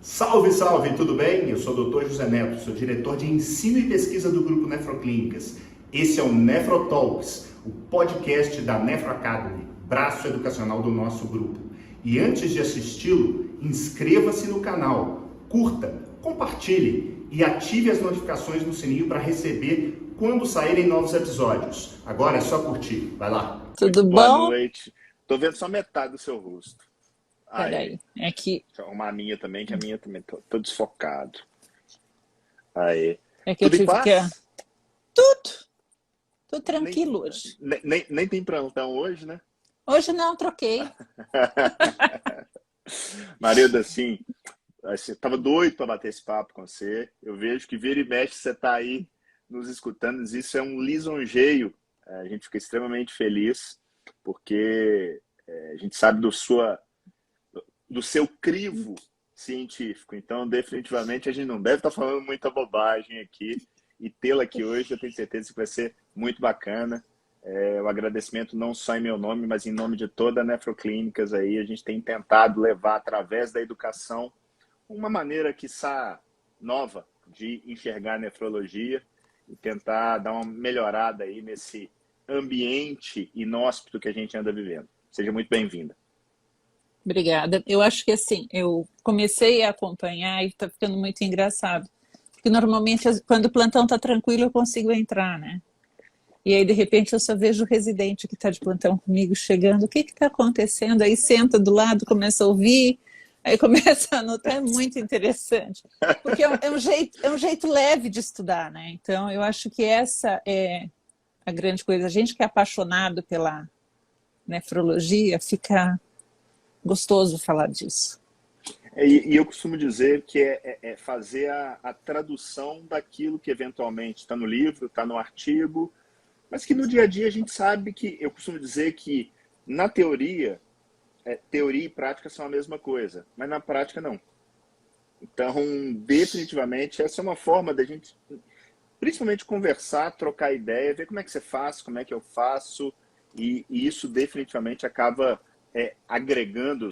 Salve, salve, tudo bem? Eu sou o Dr. José Neto, sou diretor de ensino e pesquisa do Grupo Nefroclínicas. Esse é o Nefrotalks, o podcast da Nefro Academy, braço educacional do nosso grupo. E antes de assisti-lo, inscreva-se no canal, curta, compartilhe e ative as notificações no sininho para receber quando saírem novos episódios. Agora é só curtir, vai lá. Tudo bom? Boa noite. Tô vendo só metade do seu rosto. Peraí, é que... Deixa eu arrumar a minha também, que a minha também tô desfocado. Aí. É que eu tive que... Tudo tranquilo hoje. Nem tem plantão hoje, né? Hoje não, troquei. Marilda, assim, tava doido para bater esse papo com você. Eu vejo que vira e mexe você tá aí nos escutando. Isso é um lisonjeio. A gente fica extremamente feliz, porque a gente sabe do seu crivo científico. Então, definitivamente, a gente não deve estar falando muita bobagem aqui. E tê-la aqui hoje, eu tenho certeza que vai ser muito bacana. O agradecimento não só em meu nome, mas em nome de toda a Nefroclínicas aí. A gente tem tentado levar, através da educação, uma maneira, quiçá, nova de enxergar a nefrologia e tentar dar uma melhorada aí nesse ambiente inóspito que a gente anda vivendo. Seja muito bem-vinda. Obrigada. Eu acho que assim, eu comecei a acompanhar e está ficando muito engraçado. Porque normalmente, quando o plantão está tranquilo, eu consigo entrar, né? E aí, de repente, eu só vejo o residente que está de plantão comigo chegando. O que está acontecendo? Aí senta do lado, começa a ouvir, aí começa a anotar. É muito interessante. Porque é um jeito leve de estudar, né? Então, eu acho que essa é a grande coisa. A gente que é apaixonado pela nefrologia, fica gostoso falar disso. E eu costumo dizer que é fazer a tradução daquilo que eventualmente está no livro, está no artigo, mas que no dia a dia a gente sabe que, eu costumo dizer que na teoria, teoria e prática são a mesma coisa, mas na prática não. Então, definitivamente, essa é uma forma da gente, principalmente, conversar, trocar ideia, ver como é que você faz, como é que eu faço, e isso definitivamente acaba agregando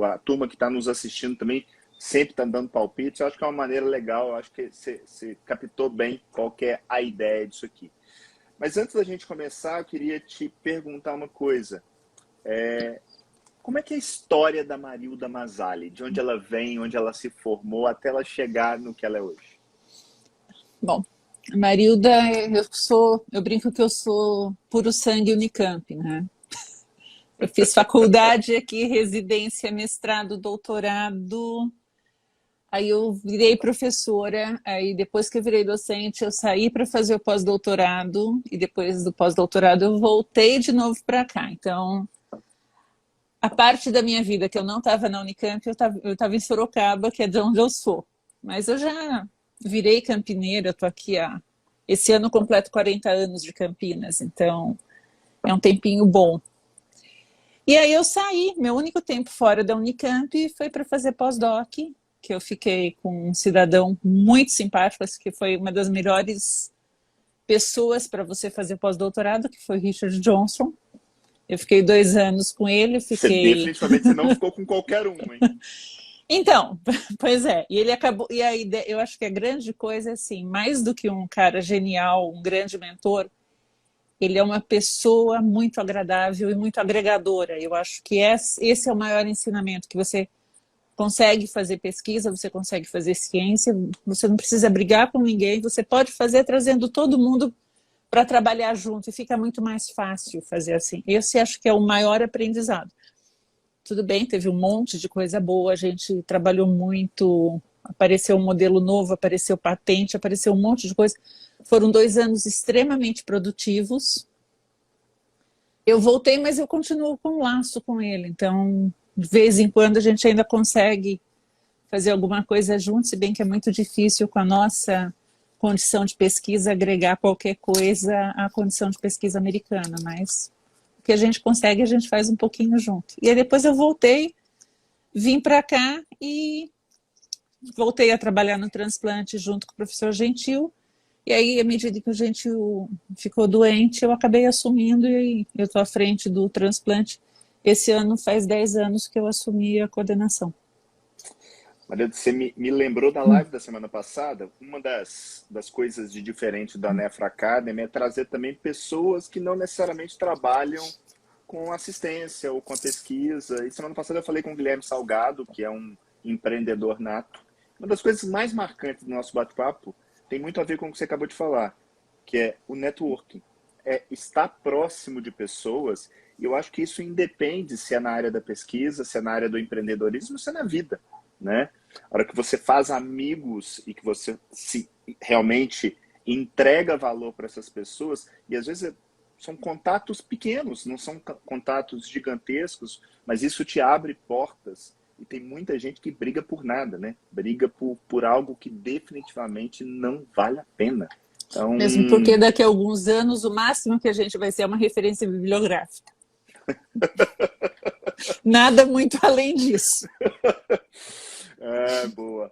a turma que está nos assistindo também, sempre está dando palpites. Eu acho que é uma maneira legal, eu acho que você captou bem qual que é a ideia disso aqui. Mas antes da gente começar, eu queria te perguntar uma coisa. Como é que é a história da Marilda Masali? De onde ela vem, onde ela se formou, até ela chegar no que ela é hoje? Bom, Marilda, eu brinco que eu sou puro sangue Unicamp, né? Eu fiz faculdade aqui, residência, mestrado, doutorado, aí eu virei professora, aí depois que eu virei docente, eu saí para fazer o pós-doutorado, e depois do pós-doutorado eu voltei de novo para cá. Então, a parte da minha vida que eu não estava na Unicamp, eu estava em Sorocaba, que é de onde eu sou. Mas eu já virei campineira, eu estou aqui esse ano completo 40 anos de Campinas, então é um tempinho bom. E aí eu saí, meu único tempo fora da Unicamp foi para fazer pós-doc, que eu fiquei com um cidadão muito simpático, que foi uma das melhores pessoas para você fazer pós-doutorado, que foi Richard Johnson. Eu fiquei 2 anos com ele, Definitivamente você não ficou com qualquer um, hein? Então, pois é, e ele acabou, e a ideia, eu acho que a grande coisa é assim, mais do que um cara genial, um grande mentor, ele é uma pessoa muito agradável e muito agregadora. Eu acho que esse é o maior ensinamento, que você consegue fazer pesquisa, você consegue fazer ciência, você não precisa brigar com ninguém, você pode fazer trazendo todo mundo para trabalhar junto, e fica muito mais fácil fazer assim. Esse acho que é o maior aprendizado. Tudo bem, teve um monte de coisa boa, a gente trabalhou muito, apareceu um modelo novo, apareceu patente, apareceu um monte de coisa. Foram 2 anos extremamente produtivos. Eu voltei, mas eu continuo com um laço com ele. Então, de vez em quando, a gente ainda consegue fazer alguma coisa junto, se bem que é muito difícil com a nossa condição de pesquisa agregar qualquer coisa à condição de pesquisa americana, mas o que a gente consegue, a gente faz um pouquinho junto. E aí depois eu voltei, vim para cá e voltei a trabalhar no transplante junto com o professor Gentil. E aí, à medida que o Gentil ficou doente, eu acabei assumindo, e eu estou à frente do transplante. Esse ano faz 10 anos que eu assumi a coordenação. Maria, você me lembrou da live da semana passada. Uma das coisas de diferente da Nefro Academy é trazer também pessoas que não necessariamente trabalham com assistência ou com pesquisa. E semana passada eu falei com o Guilherme Salgado, que é um empreendedor nato. Uma das coisas mais marcantes do nosso bate-papo tem muito a ver com o que você acabou de falar, que é o networking. É estar próximo de pessoas, e eu acho que isso independe se é na área da pesquisa, se é na área do empreendedorismo, se é na vida, né? A hora que você faz amigos e que você realmente entrega valor para essas pessoas, e às vezes são contatos pequenos, não são contatos gigantescos, mas isso te abre portas. E tem muita gente que briga por nada, né? Briga por algo que definitivamente não vale a pena. Então... Mesmo porque daqui a alguns anos o máximo que a gente vai ser é uma referência bibliográfica. Nada muito além disso. É, boa.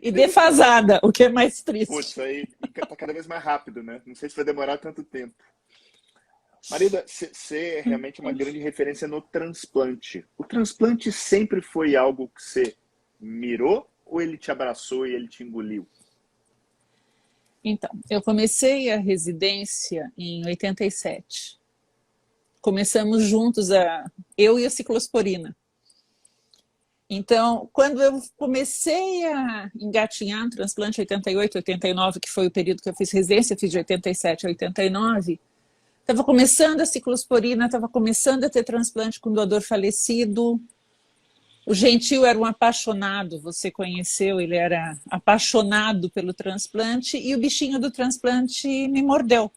E defasada, o que é mais triste. Putz, aí tá cada vez mais rápido, né? Não sei se vai demorar tanto tempo. Marida, você é realmente uma grande referência no transplante. O transplante sempre foi algo que você mirou ou ele te abraçou e ele te engoliu? Então, eu comecei a residência em 87. Começamos juntos, eu e a ciclosporina. Então, quando eu comecei a engatinhar no transplante 88, 89, que foi o período que eu fiz residência, fiz de 87 a 89, estava começando a ciclosporina, estava começando a ter transplante com doador falecido. O Gentil era um apaixonado, você conheceu, ele era apaixonado pelo transplante, e o bichinho do transplante me mordeu.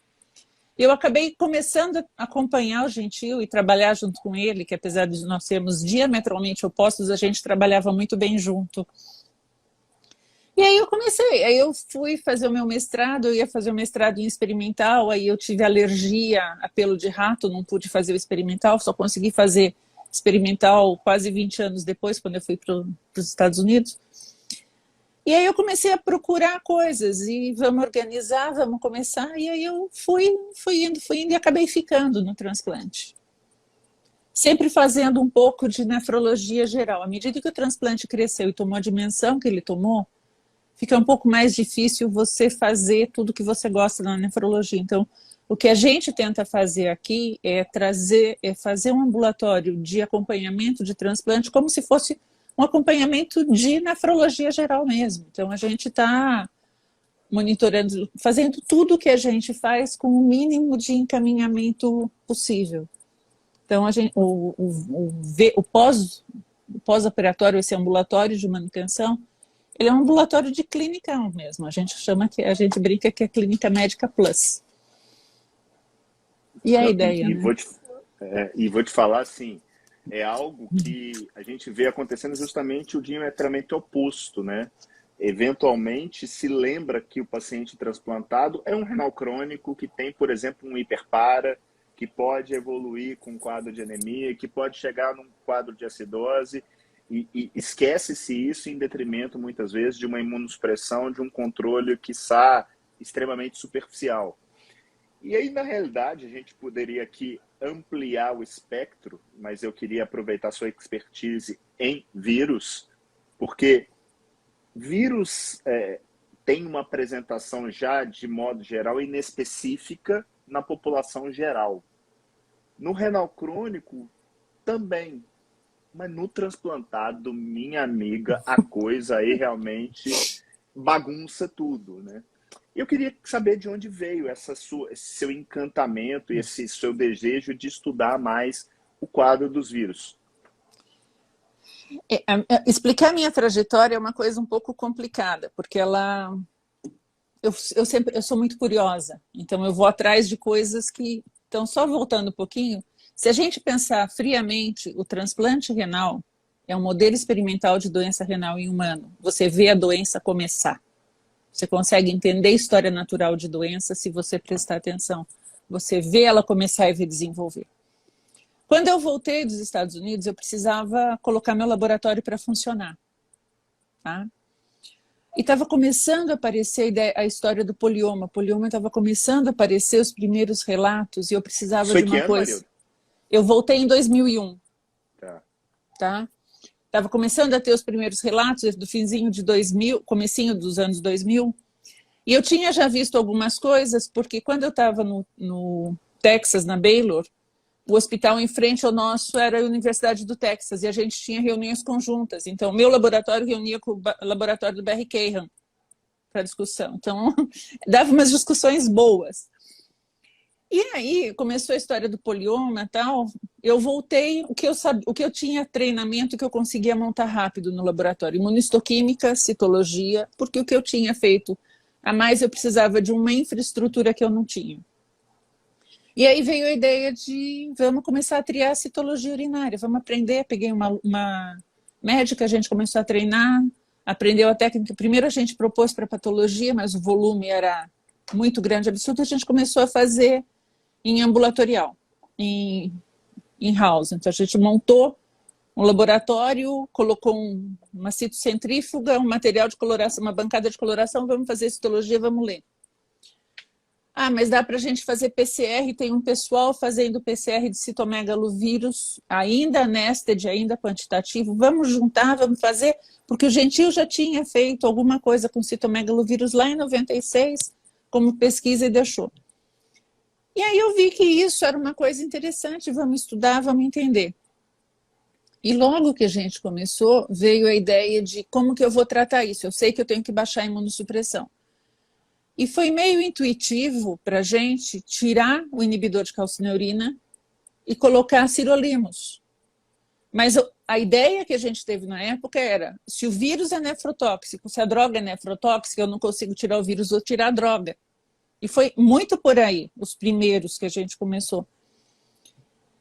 Eu acabei começando a acompanhar o Gentil e trabalhar junto com ele, que apesar de nós sermos diametralmente opostos, a gente trabalhava muito bem junto. E aí eu fui fazer o meu mestrado, eu ia fazer o mestrado em experimental, aí eu tive alergia a pelo de rato, não pude fazer o experimental, só consegui fazer experimental quase 20 anos depois, quando eu fui para os Estados Unidos. E aí eu comecei a procurar coisas, e vamos organizar, vamos começar, e aí eu fui indo e acabei ficando no transplante. Sempre fazendo um pouco de nefrologia geral. À medida que o transplante cresceu e tomou a dimensão que ele tomou, fica um pouco mais difícil você fazer tudo que você gosta na nefrologia. Então, o que a gente tenta fazer aqui é fazer um ambulatório de acompanhamento de transplante como se fosse um acompanhamento de nefrologia geral mesmo. Então, a gente está monitorando, fazendo tudo o que a gente faz com o mínimo de encaminhamento possível. Então, o pós-operatório, esse ambulatório de manutenção, ele é um ambulatório de clínica mesmo. A gente brinca que é clínica médica plus. E a ideia, né? Vou te falar assim, é algo que a gente vê acontecendo justamente o diametralmente oposto, né? Eventualmente se lembra que o paciente transplantado é um renal crônico que tem, por exemplo, um hiperpara, que pode evoluir com um quadro de anemia, que pode chegar num quadro de acidose, e esquece-se isso em detrimento, muitas vezes, de uma imunossupressão, de um controle que está extremamente superficial. E aí, na realidade, a gente poderia aqui ampliar o espectro, mas eu queria aproveitar a sua expertise em vírus, porque vírus tem uma apresentação já, de modo geral, inespecífica na população geral. No renal crônico, também. Mas no transplantado, minha amiga, a coisa aí realmente bagunça tudo, né? Eu queria saber de onde veio esse seu encantamento e esse seu desejo de estudar mais o quadro dos vírus. Explicar a minha trajetória é uma coisa um pouco complicada, porque eu sou muito curiosa, então eu vou atrás de coisas que... Então, só voltando um pouquinho, se a gente pensar friamente, o transplante renal é um modelo experimental de doença renal em humano. Você vê a doença começar. Você consegue entender a história natural de doença se você prestar atenção. Você vê ela começar e ver desenvolver. Quando eu voltei dos Estados Unidos, eu precisava colocar meu laboratório para funcionar. Tá? E estava começando a aparecer a história do polioma. O polioma estava começando a aparecer os primeiros relatos e eu precisava de uma coisa. Eu voltei em 2001. Tá? estava começando a ter os primeiros relatos do finzinho de 2000, comecinho dos anos 2000, e eu tinha já visto algumas coisas, porque quando eu estava no Texas, na Baylor, o hospital em frente ao nosso era a Universidade do Texas, e a gente tinha reuniões conjuntas. Então, o meu laboratório reunia com o laboratório do Barry Cahan para discussão. Então, dava umas discussões boas. E aí, começou a história do polioma e tal, eu voltei, o que eu tinha treinamento que eu conseguia montar rápido no laboratório, imunistoquímica, citologia, porque o que eu tinha feito a mais eu precisava de uma infraestrutura que eu não tinha. E aí veio a ideia de vamos começar a triar a citologia urinária, vamos aprender. Peguei uma médica, a gente começou a treinar, aprendeu a técnica. Primeiro a gente propôs para patologia, mas o volume era muito grande, absurdo. A gente começou a fazer em ambulatorial, em house. Então a gente montou um laboratório, colocou uma citocentrífuga, um material de coloração, uma bancada de coloração, vamos fazer citologia, vamos ler. Ah, mas dá para a gente fazer PCR, tem um pessoal fazendo PCR de citomegalovírus, ainda nested, ainda quantitativo, vamos juntar, vamos fazer, porque o Gentil já tinha feito alguma coisa com citomegalovírus lá em 96, como pesquisa e deixou. E aí eu vi que isso era uma coisa interessante, vamos estudar, vamos entender. E logo que a gente começou, veio a ideia de como que eu vou tratar isso, eu sei que eu tenho que baixar a imunossupressão. E foi meio intuitivo para a gente tirar o inibidor de calcineurina e colocar sirolimus. Mas a ideia que a gente teve na época era, se o vírus é nefrotóxico, se a droga é nefrotóxica, eu não consigo tirar o vírus, vou tirar a droga. E foi muito por aí, os primeiros que a gente começou.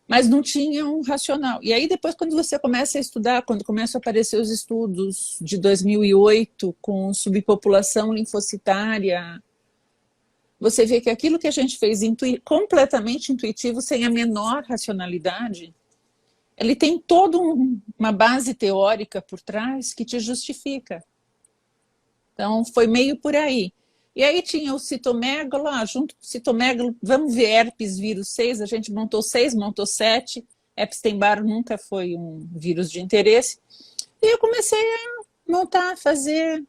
Mas não tinha um racional. E aí depois, quando você começa a estudar, quando começam a aparecer os estudos de 2008 com subpopulação linfocitária, você vê que aquilo que a gente fez completamente intuitivo, sem a menor racionalidade, ele tem toda uma base teórica por trás que te justifica. Então, foi meio por aí. E aí tinha o citomegalo, junto com o citomegalo, vamos ver herpes vírus 6, a gente montou 6, montou 7, Epstein-Barr nunca foi um vírus de interesse. E eu comecei a montar, fazer,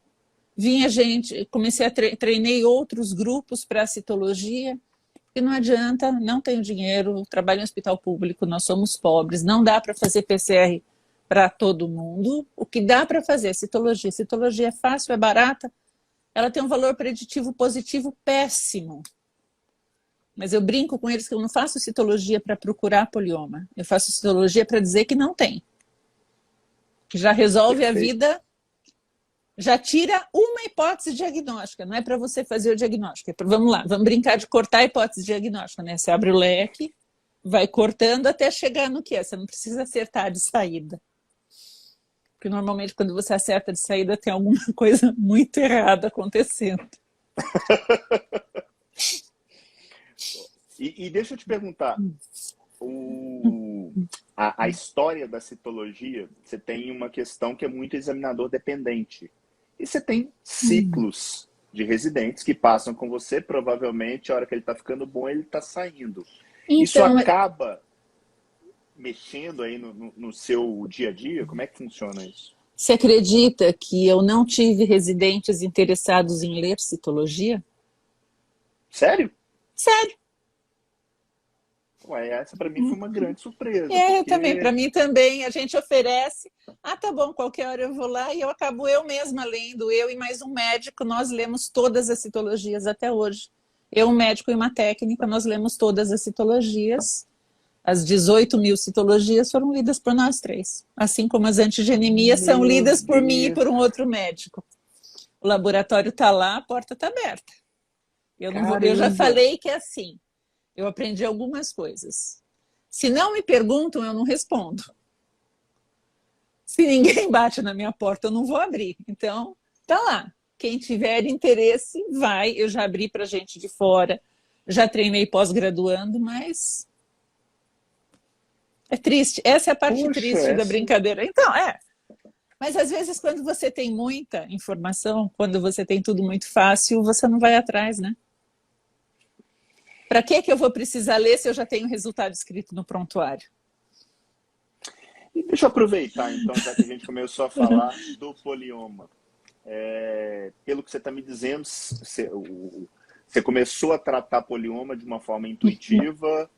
vinha gente, comecei a treinei outros grupos para a citologia, porque não adianta, não tenho dinheiro, trabalho em hospital público, nós somos pobres, não dá para fazer PCR para todo mundo. O que dá para fazer é citologia. Citologia é fácil, é barata, ela tem um valor preditivo positivo péssimo. Mas eu brinco com eles que eu não faço citologia para procurar polioma. Eu faço citologia para dizer que não tem. Que já resolve a vida, já tira uma hipótese diagnóstica. Não é para você fazer o diagnóstico. É vamos lá, vamos brincar de cortar a hipótese diagnóstica, né? Você abre o leque, vai cortando até chegar no que é. Você não precisa acertar de saída. Porque normalmente quando você acerta de saída tem alguma coisa muito errada acontecendo. E deixa eu te perguntar, a história da citologia, você tem uma questão que é muito examinador dependente. E você tem ciclos de residentes que passam com você, provavelmente a hora que ele está ficando bom, ele está saindo. Então, isso acaba mexendo aí no seu dia a dia? Como é que funciona isso? Você acredita que eu não tive residentes interessados em ler citologia? Sério? Sério. Ué, essa para mim foi uma grande surpresa. Porque... também, para mim também, a gente oferece, tá bom, qualquer hora eu vou lá e eu acabo eu mesma lendo, eu e mais um médico, nós lemos todas as citologias até hoje. Eu, um médico e uma técnica, nós lemos todas as citologias. As 18 mil citologias foram lidas por nós três. Assim como as antigenemias são lidas por mim e por um outro médico. O laboratório está lá, a porta está aberta. Eu já falei que é assim. Eu aprendi algumas coisas. Se não me perguntam, eu não respondo. Se ninguém bate na minha porta, eu não vou abrir. Então, tá lá. Quem tiver interesse, vai. Eu já abri para gente de fora. Já treinei pós-graduando, mas... é triste. Essa é a parte triste da brincadeira. Então, Mas às vezes, quando você tem muita informação, quando você tem tudo muito fácil, você não vai atrás, né? Para que eu vou precisar ler se eu já tenho o resultado escrito no prontuário? E deixa eu aproveitar, então, já que a gente começou a falar do polioma. Pelo que você está me dizendo, você começou a tratar polioma de uma forma intuitiva,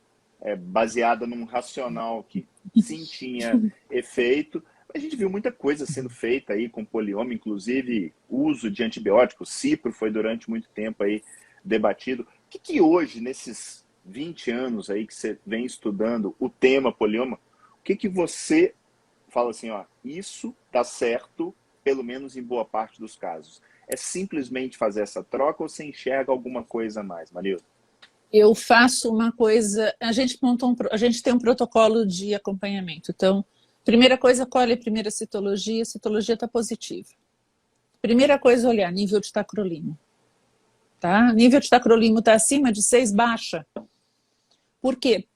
baseada num racional que sim tinha efeito. A gente viu muita coisa sendo feita aí com polioma, inclusive uso de antibióticos. Cipro foi durante muito tempo aí debatido. O que hoje, nesses 20 anos aí que você vem estudando o tema polioma, o que você fala assim, ó, isso dá certo, pelo menos em boa parte dos casos? É simplesmente fazer essa troca ou você enxerga alguma coisa a mais, Marilda? Eu faço uma coisa, a gente tem um protocolo de acompanhamento. Então, primeira coisa, colhe a primeira citologia está positiva. Primeira coisa, olhar nível de tacrolimo. Tá? Nível de tacrolimo está acima de 6, baixa. Por quê?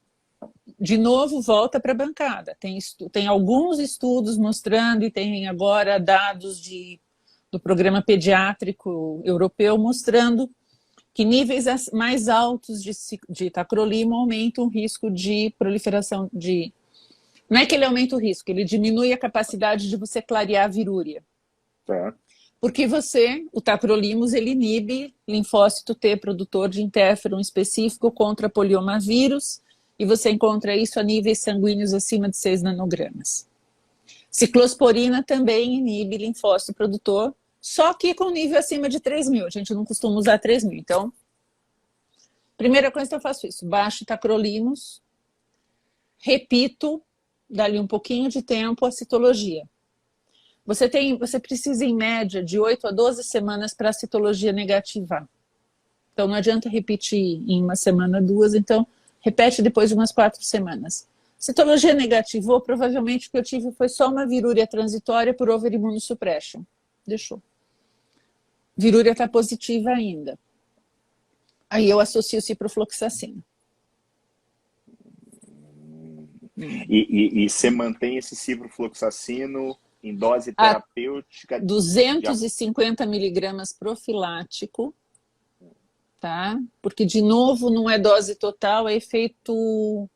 De novo, volta para a bancada. Tem alguns estudos mostrando, e tem agora dados do programa pediátrico europeu mostrando que níveis mais altos de tacrolimo aumentam o risco de proliferação de... Não é que ele aumenta o risco, ele diminui a capacidade de você clarear a virúria. Tá. Porque o tacrolimus, ele inibe linfócito T, produtor de interferon específico contra poliomavírus, e você encontra isso a níveis sanguíneos acima de 6 nanogramas. Ciclosporina também inibe linfócito produtor, só que com nível acima de 3.000. A gente não costuma usar 3.000. Então, primeira coisa que eu faço isso, baixo tacrolimus, repito, dali um pouquinho de tempo, a citologia. Você precisa, em média, de 8 a 12 semanas para a citologia negativar. Então, não adianta repetir em uma semana, 2, então, repete depois de umas 4 semanas. Citologia negativou, provavelmente o que eu tive foi só uma virúria transitória por overimmunosuppression. Deixou. Virúria está positiva ainda. Aí eu associo ciprofloxacina. E você mantém esse ciprofloxacino em dose terapêutica? 250 miligramas profilático, tá? Porque, de novo, não é dose total, é efeito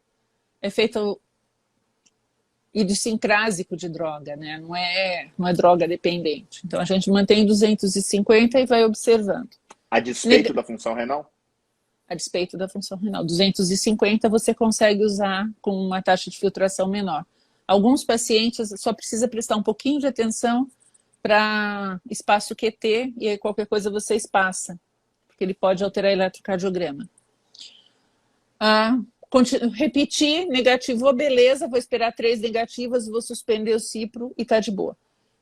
idiosincrásico de droga, né? Não é droga dependente. Então, a gente mantém 250 e vai observando. A despeito da função renal? A despeito da função renal. 250 você consegue usar com uma taxa de filtração menor. Alguns pacientes só precisa prestar um pouquinho de atenção para espaço QT e aí qualquer coisa você espaça, porque ele pode alterar o eletrocardiograma. Repetir, negativou, beleza, vou esperar 3 negativas, vou suspender o cipro e tá de boa.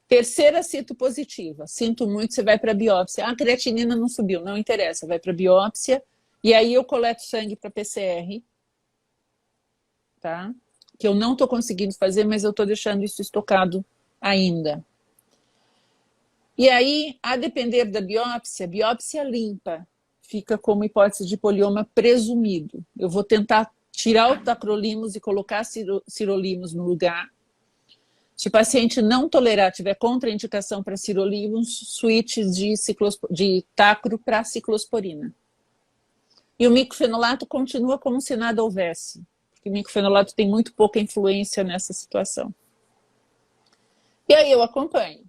Terceira cito positiva, sinto muito, você vai para biópsia. A creatinina não subiu, não interessa, vai para biópsia e aí eu coleto sangue para PCR, tá? Que eu não estou conseguindo fazer, mas eu estou deixando isso estocado ainda. E aí, a depender da biópsia limpa fica como hipótese de polioma presumido. Eu vou tentar tirar o tacrolimus e colocar sirolimus no lugar. Se o paciente não tolerar, tiver contraindicação para sirolimus, switch de tacro para ciclosporina. E o micofenolato continua como se nada houvesse, porque o micofenolato tem muito pouca influência nessa situação. E aí eu acompanho.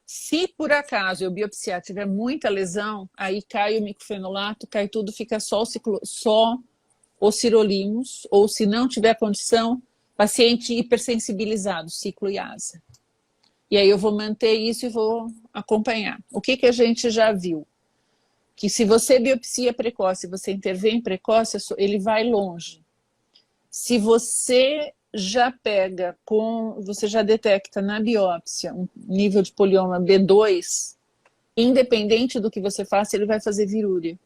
Se por acaso eu biopsiar tiver muita lesão, aí cai o micofenolato, cai tudo, fica só o sirolimus, ou se não tiver condição, paciente hipersensibilizado, ciclo e asa. E aí eu vou manter isso e vou acompanhar. O que a gente já viu? Que se você biopsia precoce, você intervém precoce, ele vai longe. Se você já você já detecta na biópsia um nível de polioma B2, independente do que você faça, ele vai fazer virúria.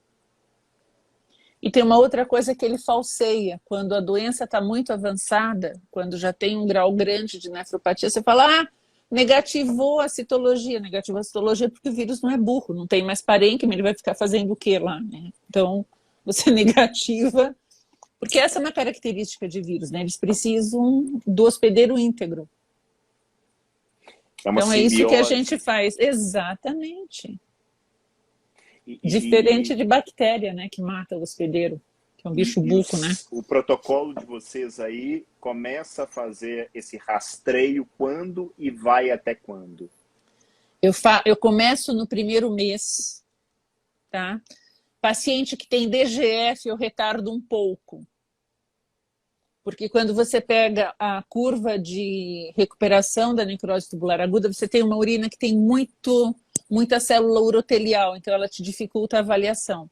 E tem uma outra coisa que ele falseia. Quando a doença está muito avançada, quando já tem um grau grande de nefropatia, você fala, negativou a citologia. Negativou a citologia porque o vírus não é burro, não tem mais parênquima, ele vai ficar fazendo o quê lá, né? Então, você negativa, porque essa é uma característica de vírus, né? Eles precisam do hospedeiro íntegro. Então, é isso que a gente faz. Exatamente. Diferente de bactéria, né, que mata o hospedeiro. que é um bicho buco, né? O protocolo de vocês aí começa a fazer esse rastreio quando e vai até quando? Eu começo no primeiro mês, tá? Paciente que tem DGF, eu retardo um pouco. Porque quando você pega a curva de recuperação da necrose tubular aguda, você tem uma urina que tem muita célula urotelial, então ela te dificulta a avaliação.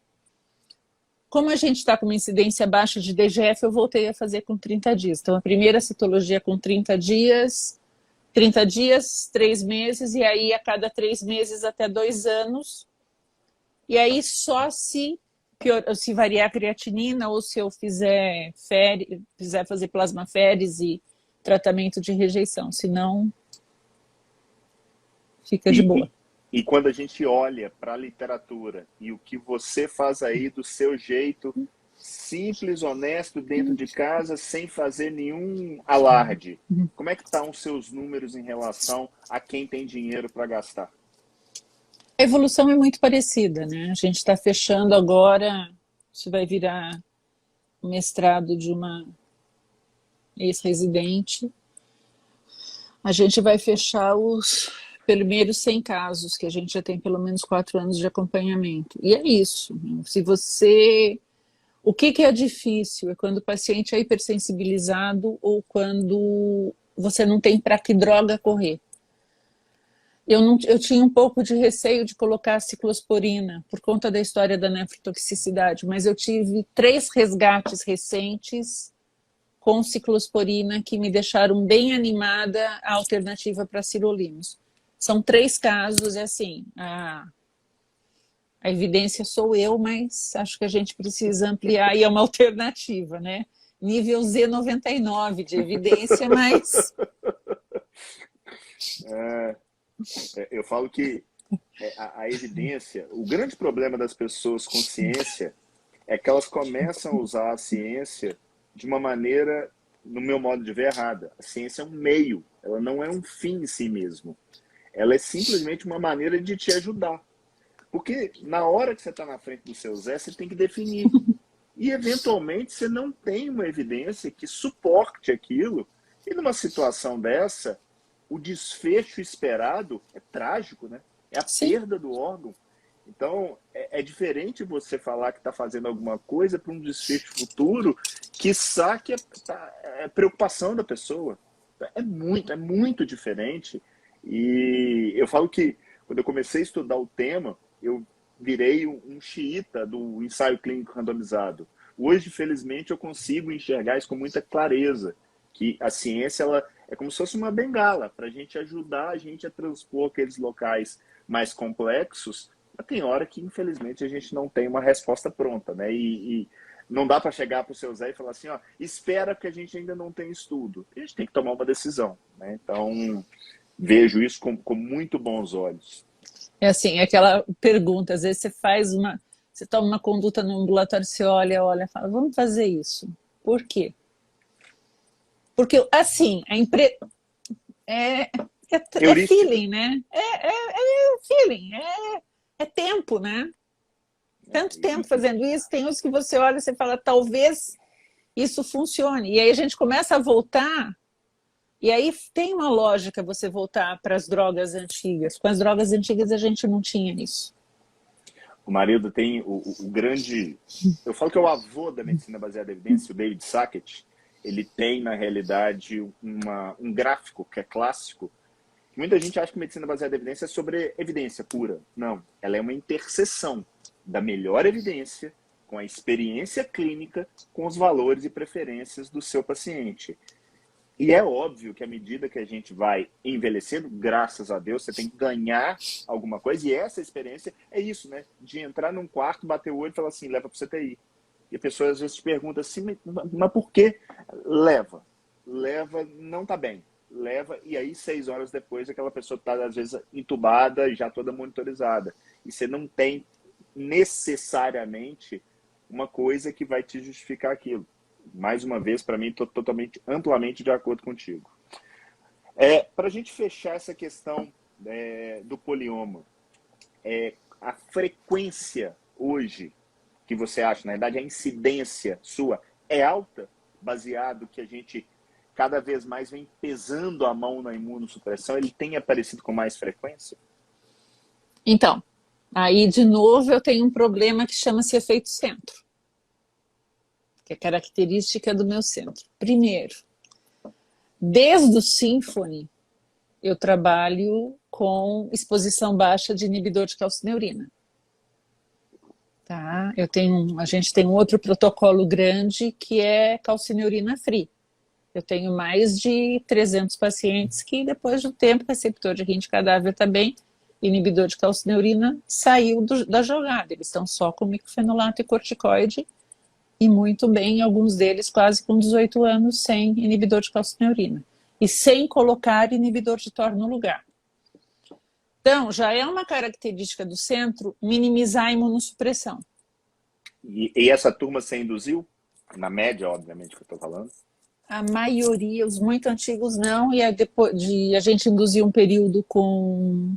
Como a gente está com uma incidência baixa de DGF, eu voltei a fazer com 30 dias. Então, a primeira citologia com 30 dias, 3 meses, e aí a cada 3 meses até 2 anos. E aí só se variar a creatinina ou se eu fizer fazer plasmaférese e tratamento de rejeição, senão fica de boa. E quando a gente olha para a literatura e o que você faz aí do seu jeito, simples, honesto, dentro de casa, sem fazer nenhum alarde, como é que estão os seus números em relação a quem tem dinheiro para gastar? A evolução é muito parecida, né? A gente está fechando agora, isso vai virar o mestrado de uma ex-residente. A gente vai fechar os primeiros 100 casos, que a gente já tem pelo menos 4 anos de acompanhamento. E é isso. Se você... O que é difícil? É quando o paciente é hipersensibilizado ou quando você não tem para que droga correr. Eu tinha um pouco de receio de colocar a ciclosporina por conta da história da nefrotoxicidade, mas eu tive 3 resgates recentes com ciclosporina que me deixaram bem animada a alternativa para sirolimus. São 3 casos, e assim, a evidência sou eu, mas acho que a gente precisa ampliar e é uma alternativa, né? Nível Z99 de evidência, mas... Eu falo que a evidência, o grande problema das pessoas com ciência é que elas começam a usar a ciência de uma maneira, no meu modo de ver, errada. A ciência é um meio, ela não é um fim em si mesmo. Ela é simplesmente uma maneira de te ajudar. Porque na hora que você está na frente do seu Zé, você tem que definir. E, eventualmente, você não tem uma evidência que suporte aquilo. E numa situação dessa, o desfecho esperado é trágico, né? É a perda do órgão. Então, é diferente você falar que está fazendo alguma coisa para um desfecho futuro que saque a preocupação da pessoa. É muito diferente. E eu falo que, quando eu comecei a estudar o tema, eu virei um xiita do ensaio clínico randomizado. Hoje, felizmente, eu consigo enxergar isso com muita clareza, que a ciência ela é como se fosse uma bengala para a gente ajudar a gente a transpor aqueles locais mais complexos. Mas tem hora que, infelizmente, a gente não tem uma resposta pronta, né? E não dá para chegar para o seu Zé e falar assim, ó, espera que a gente ainda não tem estudo. A gente tem que tomar uma decisão, né? Então, vejo isso com muito bons olhos. É assim, é aquela pergunta, às vezes você toma uma conduta no ambulatório, você olha e fala, vamos fazer isso. Por quê? Porque, assim, é feeling, né? É feeling, é tempo, né? Tanto tempo fazendo isso, tem uns que você olha e você fala, talvez isso funcione. E aí a gente começa a voltar, e aí tem uma lógica você voltar para as drogas antigas. Com as drogas antigas a gente não tinha isso. O marido tem o grande... Eu falo que é o avô da medicina baseada em evidência, o David Sackett. Ele tem, na realidade, um gráfico que é clássico. Muita gente acha que medicina baseada em evidência é sobre evidência pura. Não, ela é uma interseção da melhor evidência com a experiência clínica, com os valores e preferências do seu paciente. E é óbvio que à medida que a gente vai envelhecendo, graças a Deus, você tem que ganhar alguma coisa. E essa experiência é isso, né? De entrar num quarto, bater o olho e falar assim, leva para o CTI. E a pessoa às vezes te pergunta assim, mas por quê? Leva, não está bem. Leva, e aí 6 horas depois aquela pessoa está às vezes entubada, já toda monitorizada. E você não tem necessariamente uma coisa que vai te justificar aquilo. Mais uma vez, para mim, estou totalmente, amplamente de acordo contigo. Para a gente fechar essa questão do polioma, a frequência hoje que você acha, na verdade, a incidência sua é alta, baseado que a gente cada vez mais vem pesando a mão na imunossupressão, ele tem aparecido com mais frequência? Então, aí de novo eu tenho um problema que chama-se efeito centro, que é característica do meu centro. Primeiro, desde o Symphony, eu trabalho com exposição baixa de inibidor de calcineurina. Tá? A gente tem um outro protocolo grande que é calcineurina free. Eu tenho mais de 300 pacientes que, depois do tempo, receptor de rim de cadáver também, inibidor de calcineurina, saiu da jogada. Eles estão só com microfenolato e corticoide, e muito bem, alguns deles quase com 18 anos, sem inibidor de calcineurina. E sem colocar inibidor de TOR no lugar. Então, já é uma característica do centro minimizar a imunossupressão. E essa turma você induziu? Na média, obviamente, que eu estou falando. A maioria, os muito antigos não, e a gente induziu um período com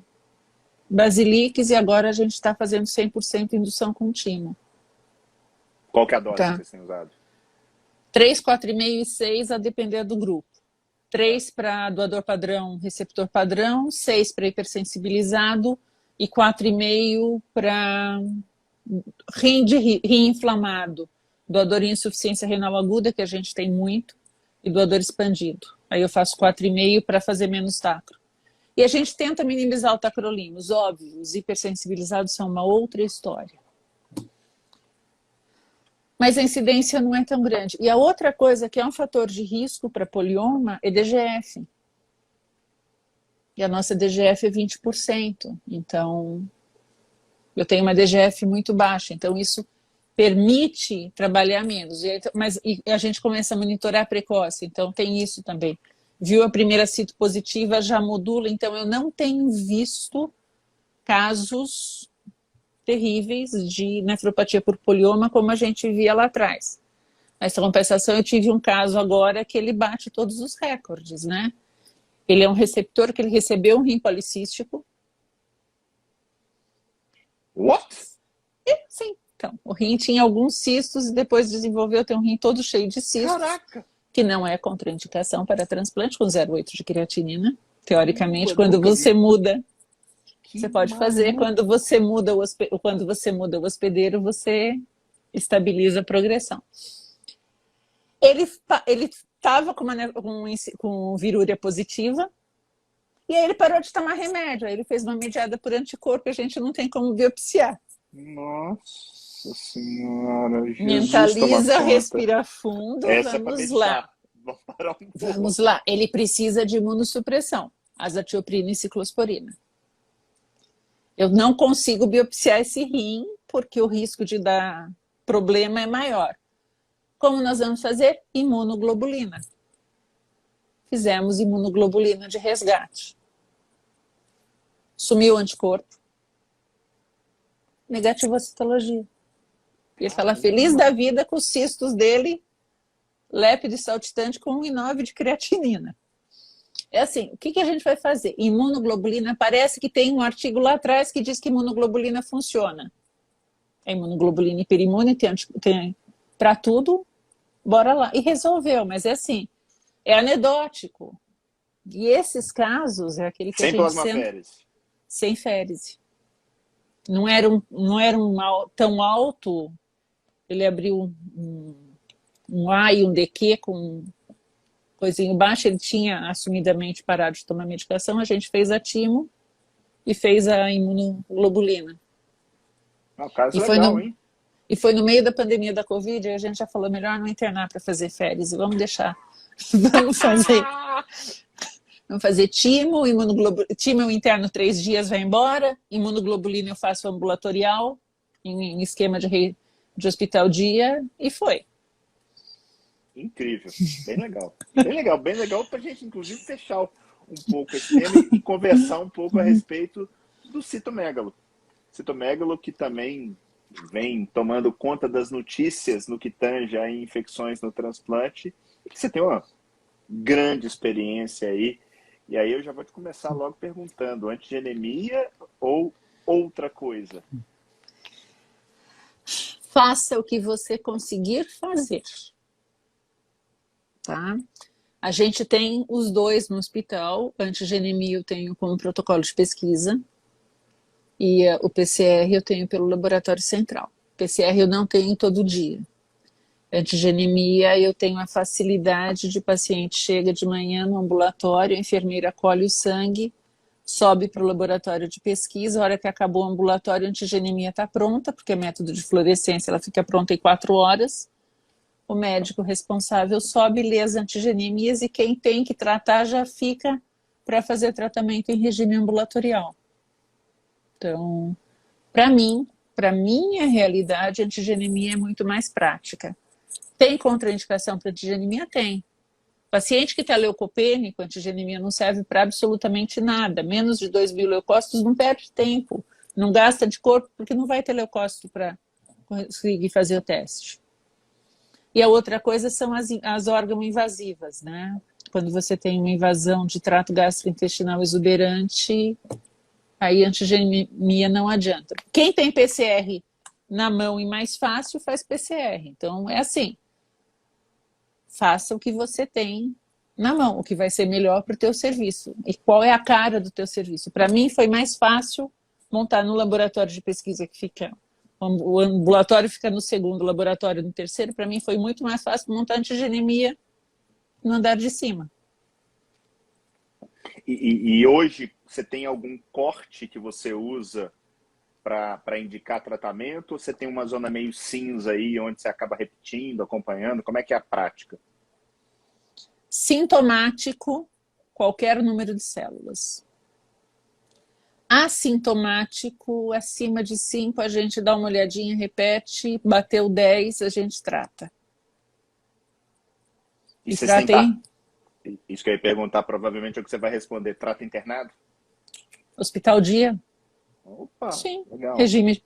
Basilix e agora a gente está fazendo 100% indução contínua. Qual que é a dose Tá. que vocês têm usado? 3, 4,5 e 6 a depender do grupo. 3 para doador padrão, receptor padrão, 6 para hipersensibilizado e 4,5 para rim inflamado, doador em insuficiência renal aguda, que a gente tem muito, e doador expandido. Aí eu faço 4,5 para fazer menos tacro. E a gente tenta minimizar o tacrolimus, óbvio, os hipersensibilizados são uma outra história. Mas a incidência não é tão grande. E a outra coisa que é um fator de risco para polioma é DGF. E a nossa DGF é 20%. Então, eu tenho uma DGF muito baixa. Então, isso permite trabalhar menos. Mas a gente começa a monitorar precoce. Então, tem isso também. Viu a primeira cito positiva, já modula. Então, eu não tenho visto casos terríveis de nefropatia por polioma como a gente via lá atrás. Nessa compensação, eu tive um caso agora que ele bate todos os recordes, né? Ele é um receptor que ele recebeu um rim policístico. What? Sim. Então, o rim tinha alguns cistos e depois desenvolveu, tem um rim todo cheio de cistos. Caraca! Que não é contraindicação para transplante com 0,8 de creatinina. Teoricamente, Eu quando nunca você vi. muda, Que você pode fazer. maluco. Quando você muda o hospedeiro, você estabiliza a progressão. Ele estava com virúria positiva e aí ele parou de tomar remédio. Aí ele fez uma mediada por anticorpo e a gente não tem como biopsiar. Nossa Senhora, Jesus Mentaliza, toma conta. respira fundo, Essa é pra vamos meditar. lá. Vamos parar um pouco. Vamos lá. Ele precisa de imunossupressão, azatioprina e ciclosporina. Eu não consigo biopsiar esse rim porque o risco de dar problema é maior. Como nós vamos fazer? Imunoglobulina. Fizemos imunoglobulina de resgate. Sumiu o anticorpo. Negativou a citologia. Ele estava feliz da vida com os cistos dele, lépido e saltitante com 1,9 de creatinina. É assim, o que a gente vai fazer? Imunoglobulina, parece que tem um artigo lá atrás que diz que imunoglobulina funciona. É imunoglobulina hiperimune, tem para tudo, bora lá. E resolveu, mas é assim, é anedótico. E esses casos é aquele que Sem a gente plasmaférese. sem férese. Não era tão alto, ele abriu um A e um DQ com coisinho baixo, ele tinha assumidamente parado de tomar medicação, a gente fez a timo e fez a imunoglobulina. Caso E legal, hein? E foi no meio da pandemia da Covid, e a gente já falou, melhor não internar para fazer férias, vamos deixar, vamos fazer timo, timo eu interno 3 dias, vai embora, imunoglobulina eu faço ambulatorial, em esquema de hospital dia, e foi. Incrível, bem legal. Bem legal para a gente, inclusive, fechar um pouco esse tema e conversar um pouco a respeito do citomegalo. Citomegalo que também vem tomando conta das notícias no que tange a infecções no transplante, e que você tem uma grande experiência aí. E aí eu já vou te começar logo perguntando, antes de anemia ou outra coisa? faça o que você conseguir fazer, tá? A gente tem os dois no hospital, antigenemia eu tenho como protocolo de pesquisa e o PCR eu tenho pelo laboratório central. PCR eu não tenho todo dia. Antigenemia eu tenho a facilidade de paciente chega de manhã no ambulatório, a enfermeira colhe o sangue, sobe para o laboratório de pesquisa, a hora que acabou o ambulatório, a antigenemia está pronta, porque é método de fluorescência, ela fica pronta em 4 horas. O médico responsável sobe, lê as antigenemias e quem tem que tratar já fica para fazer tratamento em regime ambulatorial. Então, para minha realidade, a antigenemia é muito mais prática. Tem contraindicação para antigenemia? Tem. Paciente que está leucopênico, a antigenemia não serve para absolutamente nada. Menos de 2.000 leucócitos não perde tempo. Não gasta de corpo porque não vai ter leucócito para conseguir fazer o teste. E a outra coisa são as órgão-invasivas, né? Quando você tem uma invasão de trato gastrointestinal exuberante, aí a antigenemia não adianta. Quem tem PCR na mão e mais fácil, faz PCR. Então, é assim. Faça o que você tem na mão, o que vai ser melhor para o teu serviço. E qual é a cara do teu serviço? Para mim foi mais fácil montar no laboratório de pesquisa que fica. O ambulatório fica no segundo, o laboratório no terceiro. Para mim foi muito mais fácil montar antigenemia no andar de cima. E hoje você tem algum corte que você usa para indicar tratamento, ou você tem uma zona meio cinza aí, onde você acaba repetindo, acompanhando? Como é que é a prática? Sintomático, qualquer número de células. Assintomático, acima de 5, a gente dá uma olhadinha, repete, bateu 10, a gente trata. E você trata em... Isso que eu ia perguntar, provavelmente é o que você vai responder. Trata internado? Hospital dia? Opa, sim, legal. Regime.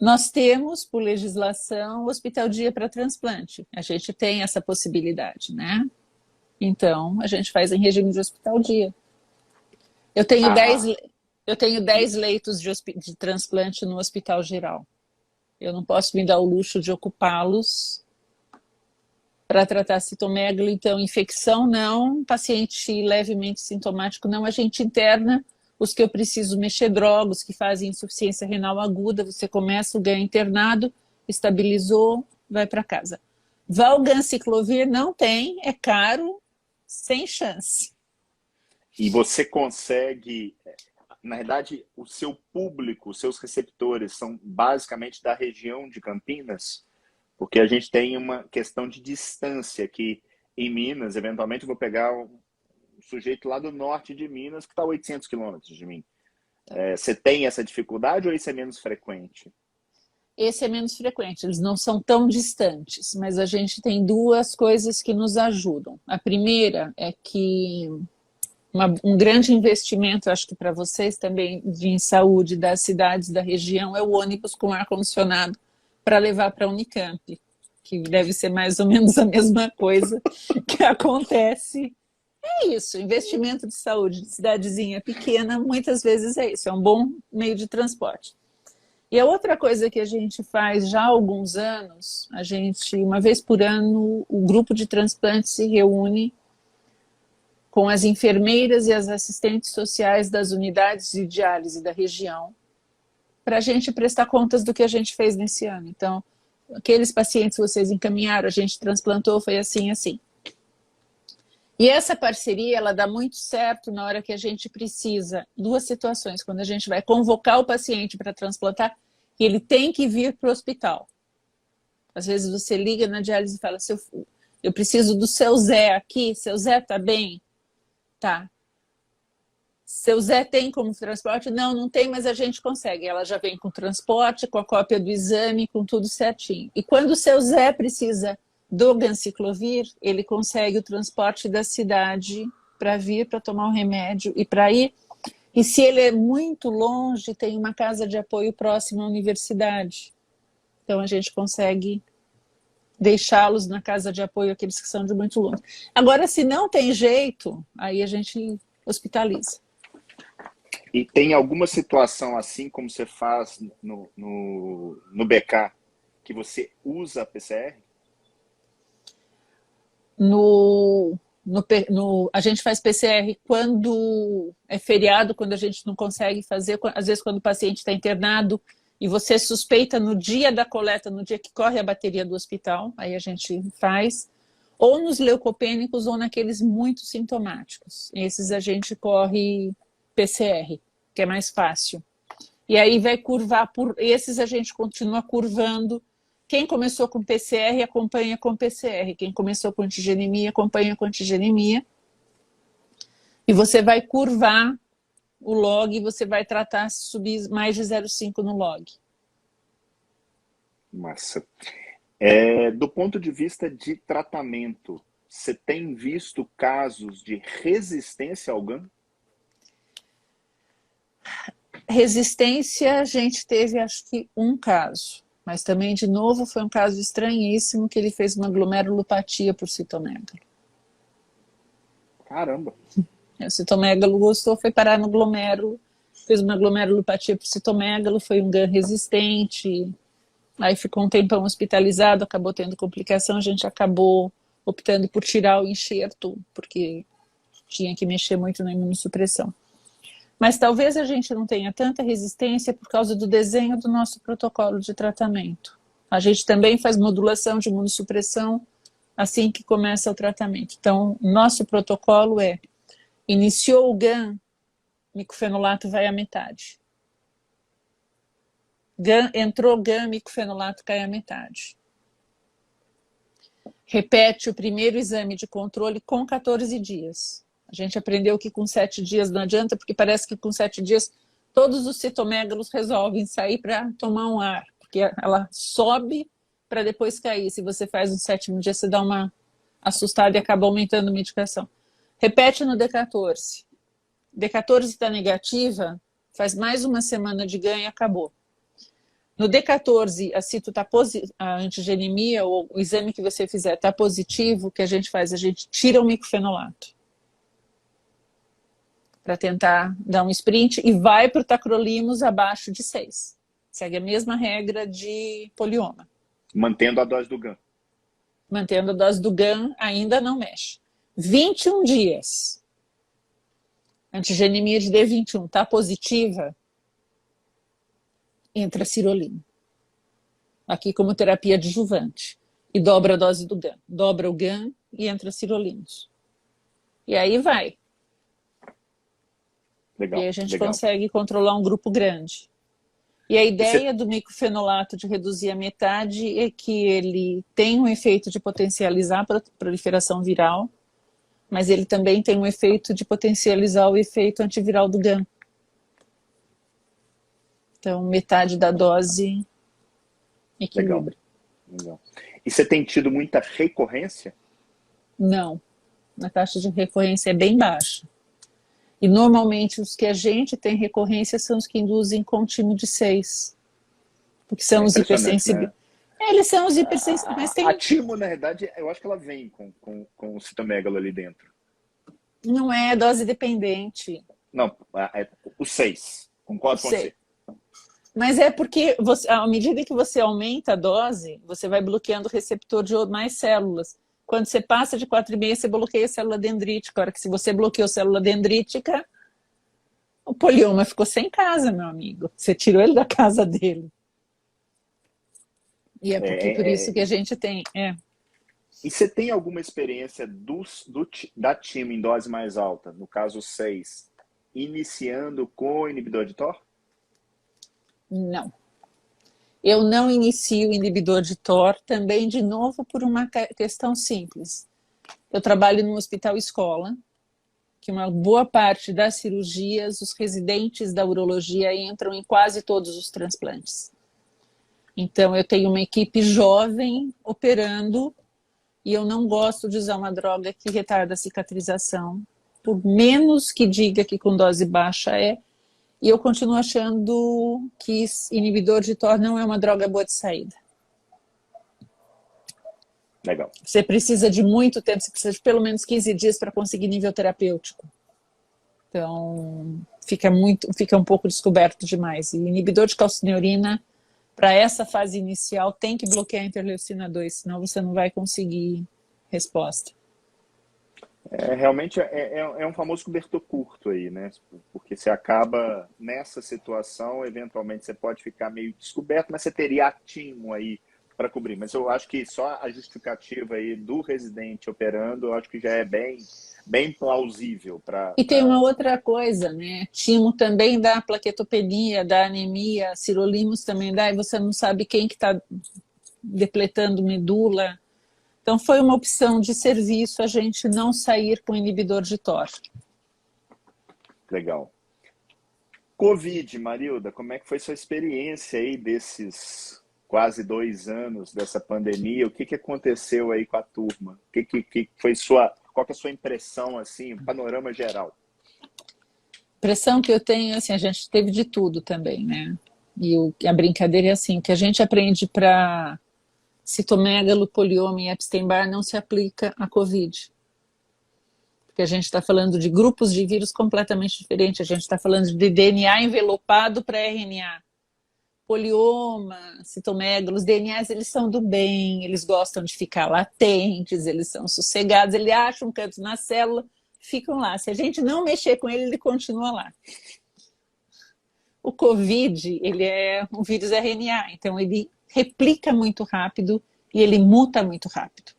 Nós temos, por legislação, hospital dia para transplante. A gente tem essa possibilidade, né? Então, a gente faz em regime de hospital dia. Eu tenho 10 leitos de transplante no hospital geral. Eu não posso me dar o luxo de ocupá-los para tratar citomegaly. Então, infecção não, paciente levemente sintomático não, a gente interna. Os que eu preciso mexer drogas, que fazem insuficiência renal aguda, você começa o ganho internado, estabilizou, vai para casa. Valganciclovir não tem, é caro, sem chance. E você consegue, na verdade, o seu público, os seus receptores são basicamente da região de Campinas, porque a gente tem uma questão de distância aqui em Minas. Eventualmente eu vou pegar um sujeito lá do norte de Minas que está a 800 quilômetros de mim. Você tem essa dificuldade ou isso é menos frequente? Esse é menos frequente, eles não são tão distantes, mas a gente tem duas coisas que nos ajudam. A primeira é que um grande investimento, acho que para vocês também, em saúde das cidades da região, é o ônibus com ar-condicionado para levar para a Unicamp, que deve ser mais ou menos a mesma coisa que acontece. É isso, investimento de saúde de cidadezinha pequena, muitas vezes é isso, é um bom meio de transporte. E a outra coisa que a gente faz já há alguns anos, a gente, uma vez por ano, o grupo de transplantes se reúne com as enfermeiras e as assistentes sociais das unidades de diálise da região, para a gente prestar contas do que a gente fez nesse ano. Então, aqueles pacientes que vocês encaminharam, a gente transplantou, foi assim, assim. E essa parceria, ela dá muito certo na hora que a gente precisa. Duas situações, quando a gente vai convocar o paciente para transplantar, e ele tem que vir para o hospital. Às vezes você liga na diálise e fala, eu preciso do seu Zé aqui, seu Zé tá bem? Tá. Seu Zé tem como transporte? Não, não tem, mas a gente consegue. Ela já vem com transporte, com a cópia do exame, com tudo certinho. E quando o seu Zé precisa do ganciclovir, ele consegue o transporte da cidade para vir, para tomar o remédio e para ir. E se ele é muito longe, tem uma casa de apoio próxima à universidade. Então a gente consegue deixá-los na casa de apoio, aqueles que são de muito longe. Agora, se não tem jeito, aí a gente hospitaliza. E tem alguma situação assim como você faz no BK, que você usa a PCR? A gente faz PCR quando é feriado, quando a gente não consegue fazer, às vezes quando o paciente está internado e você suspeita no dia da coleta, no dia que corre a bateria do hospital, aí a gente faz, ou nos leucopênicos ou naqueles muito sintomáticos. Esses a gente corre PCR, que é mais fácil. E aí vai curvar por esses, a gente continua curvando. Quem começou com PCR, acompanha com PCR. Quem começou com antigenemia, acompanha com antigenemia. E você vai curvar o log e você vai tratar se subir mais de 0,5 no log. Massa. Do ponto de vista de tratamento, você tem visto casos de resistência ao GAN? Resistência, a gente teve acho que um caso. Mas também, de novo, foi um caso estranhíssimo que ele fez uma glomerulopatia por citomegalo. Caramba! O citomegalo gostou, foi parar no glomérulo, fez uma glomerulopatia por citomegalo, foi um GAN resistente, aí ficou um tempão hospitalizado, acabou tendo complicação, a gente acabou optando por tirar o enxerto, porque tinha que mexer muito na imunossupressão. Mas talvez a gente não tenha tanta resistência por causa do desenho do nosso protocolo de tratamento. A gente também faz modulação de imunossupressão assim que começa o tratamento. Então, nosso protocolo é: iniciou o GAN, micofenolato vai à metade. Entrou GAN, micofenolato cai à metade. Repete o primeiro exame de controle com 14 dias. A gente aprendeu que com 7 dias não adianta, porque parece que com 7 dias todos os citomégalos resolvem sair para tomar um ar, porque ela sobe para depois cair. Se você faz no 7º dia, você dá uma assustada e acaba aumentando a medicação. Repete no D14. D14 está negativa, faz mais uma semana de GAN e acabou. No D14, a antigenemia, ou o exame que você fizer está positivo, o que a gente faz? A gente tira o micofenolato para tentar dar um sprint e vai para o tacrolimus abaixo de 6. Segue a mesma regra de polioma. Mantendo a dose do GAN. Mantendo a dose do GAN, ainda não mexe. 21 dias. Antigenemia de D21 está positiva, entra sirolina. Aqui como terapia adjuvante. E dobra a dose do GAN. Dobra o GAN e entra sirolinos. E aí vai. Legal, e aí a gente legal. consegue controlar um grupo grande. E a ideia do micofenolato de reduzir a metade é que ele tem um efeito de potencializar a proliferação viral, mas ele também tem um efeito de potencializar o efeito antiviral do GAN. Então, metade da dose equilibra. Legal. E você tem tido muita recorrência? Não. A taxa de recorrência é bem baixa. E normalmente os que a gente tem recorrência são os que induzem contínuo de 6. Porque são os hipersensíveis. Né? Eles são os hipersensíveis. Mas tem... A timo, na verdade, eu acho que ela vem com o citomegalo ali dentro. Não é dose dependente. Não, é o 6. Concordo com você. Mas é porque, à medida que você aumenta a dose, você vai bloqueando o receptor de mais células. Quando você passa de 4,5, você bloqueia a célula dendrítica. Agora que se você bloqueou a célula dendrítica, o polioma ficou sem casa, meu amigo. Você tirou ele da casa dele. E é por isso que a gente tem... E você tem alguma experiência da timo em dose mais alta, no caso 6, iniciando com o inibidor de TOR? Não. Eu não inicio o inibidor de TOR também, de novo, por uma questão simples. Eu trabalho num hospital escola, que uma boa parte das cirurgias, os residentes da urologia entram em quase todos os transplantes. Então, eu tenho uma equipe jovem operando e eu não gosto de usar uma droga que retarda a cicatrização, por menos que diga que com dose baixa é. E eu continuo achando que inibidor de TOR não é uma droga boa de saída. Legal. Você precisa de muito tempo, você precisa de pelo menos 15 dias para conseguir nível terapêutico. Então, fica um pouco descoberto demais. E inibidor de calcineurina para essa fase inicial, tem que bloquear a interleucina 2, senão você não vai conseguir resposta. Realmente é um famoso cobertor curto aí, né? Porque você acaba nessa situação, eventualmente você pode ficar meio descoberto, mas você teria timo aí para cobrir. Mas eu acho que só a justificativa aí do residente operando, eu acho que já é bem plausível para. E tem uma outra coisa, né? Timo também dá plaquetopenia, dá anemia, sirolimus também dá, e você não sabe quem que está depletando medula. Então foi uma opção de serviço a gente não sair com inibidor de TOR. Legal. Covid, Marilda, como é que foi sua experiência aí desses quase 2 anos dessa pandemia? O que aconteceu aí com a turma? Que foi qual que é a sua impressão, assim, o panorama geral? A impressão que eu tenho, assim, a gente teve de tudo também, né? E a brincadeira é assim, o que a gente aprende para citomegalo, polioma e Epstein-Barr não se aplica à Covid. Porque a gente está falando de grupos de vírus completamente diferentes, a gente está falando de DNA envelopado para RNA. Polioma, citomegalos, DNAs, eles são do bem, eles gostam de ficar latentes, eles são sossegados, ele acha um canto na célula, ficam lá. Se a gente não mexer com ele, ele continua lá. O Covid, ele é um vírus RNA, então ele replica muito rápido e ele muta muito rápido.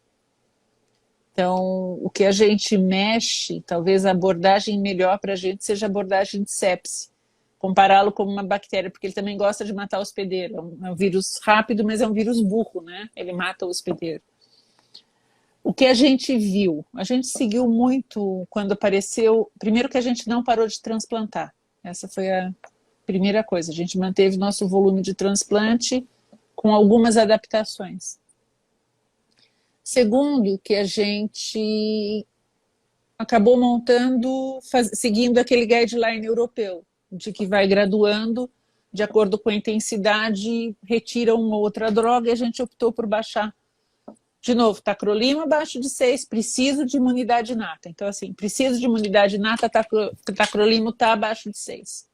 Então, o que a gente mexe, talvez a abordagem melhor para a gente seja a abordagem de sepse. Compará-lo com uma bactéria, porque ele também gosta de matar o hospedeiro. É um vírus rápido, mas é um vírus burro, né? Ele mata o hospedeiro. O que a gente viu? A gente seguiu muito quando apareceu... Primeiro que a gente não parou de transplantar. Essa foi a primeira coisa. A gente manteve nosso volume de transplante com algumas adaptações. Segundo, que a gente acabou montando, seguindo aquele guideline europeu, de que vai graduando, de acordo com a intensidade, retira uma ou outra droga, e a gente optou por baixar. De novo, tacrolimo abaixo de 6, preciso de imunidade inata. Então, assim, preciso de imunidade inata, tacrolimo está abaixo de 6.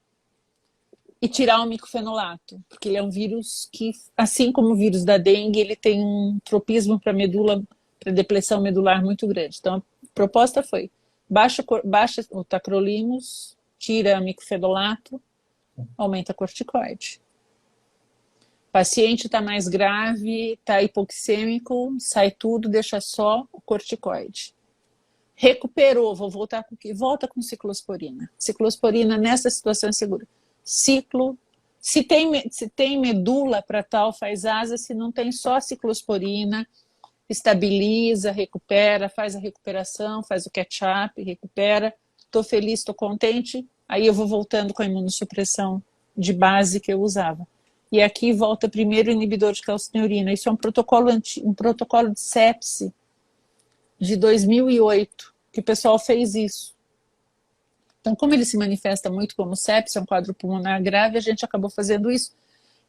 E tirar o micofenolato, porque ele é um vírus que, assim como o vírus da dengue, ele tem um tropismo para medula, para depressão medular muito grande. Então, a proposta foi, baixa o tacrolimus, tira o micofenolato, aumenta a corticoide. O paciente está mais grave, está hipoxêmico, sai tudo, deixa só o corticoide. Recuperou, vou voltar com o quê? Volta com ciclosporina. Ciclosporina nessa situação é segura. Ciclo, se tem medula para tal, faz asa, se não tem só ciclosporina, estabiliza, recupera, faz a recuperação, faz o catch-up, recupera, estou feliz, estou contente, aí eu vou voltando com a imunossupressão de base que eu usava. E aqui volta primeiro o inibidor de calcineurina, isso é um protocolo de sepse de 2008, que o pessoal fez isso. Então, como ele se manifesta muito como sepse, é um quadro pulmonar grave, a gente acabou fazendo isso.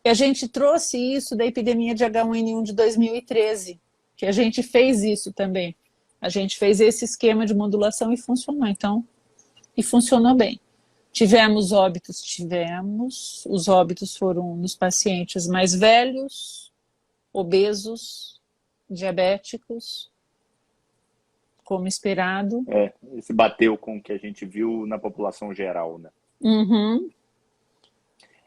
E a gente trouxe isso da epidemia de H1N1 de 2013, que a gente fez isso também. A gente fez esse esquema de modulação e funcionou. Então, e funcionou bem. Tivemos óbitos? Tivemos. Os óbitos foram nos pacientes mais velhos, obesos, diabéticos, como esperado. Se bateu com o que a gente viu na população geral, né? Uhum.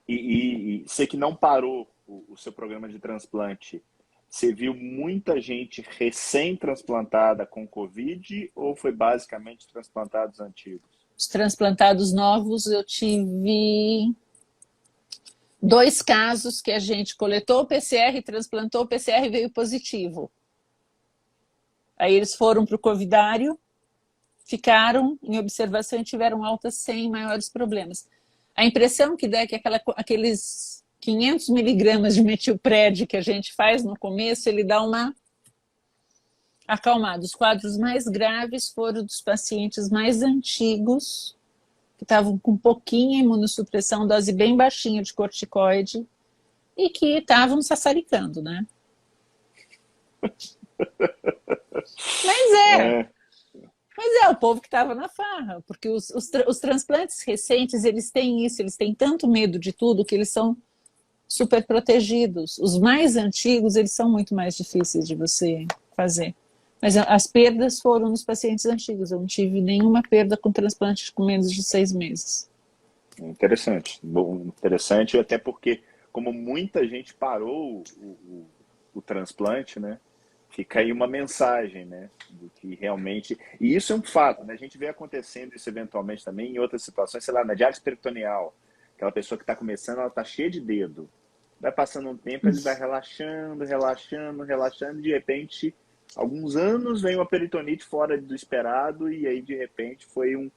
E você que não parou o seu programa de transplante, você viu muita gente recém-transplantada com Covid ou foi basicamente transplantados antigos? Os transplantados novos, eu tive 2 casos que a gente coletou o PCR, transplantou o PCR e veio positivo. Aí eles foram para o covidário, ficaram em observação e tiveram alta sem maiores problemas. A impressão que dá é que aqueles 500 miligramas de metilpred que a gente faz no começo, ele dá uma acalmada. Os quadros mais graves foram dos pacientes mais antigos, que estavam com pouquinha imunossupressão, dose bem baixinha de corticoide, e que estavam sassaricando, né? Mas é o povo que estava na farra, porque os transplantes recentes, eles têm isso, eles têm tanto medo de tudo que eles são super protegidos. Os mais antigos, eles são muito mais difíceis de você fazer. Mas as perdas foram nos pacientes antigos. Eu não tive nenhuma perda com transplante com menos de 6 meses. Interessante. Bom, interessante, até porque, como muita gente parou o transplante, né? Fica aí uma mensagem, né? Do que realmente. E isso é um fato, né? A gente vê acontecendo isso eventualmente também em outras situações, sei lá, na diálise peritoneal. Aquela pessoa que está começando, ela está cheia de dedo. Vai passando um tempo, ele vai relaxando, relaxando, relaxando, de repente, alguns anos vem uma peritonite fora do esperado, e aí, de repente, foi um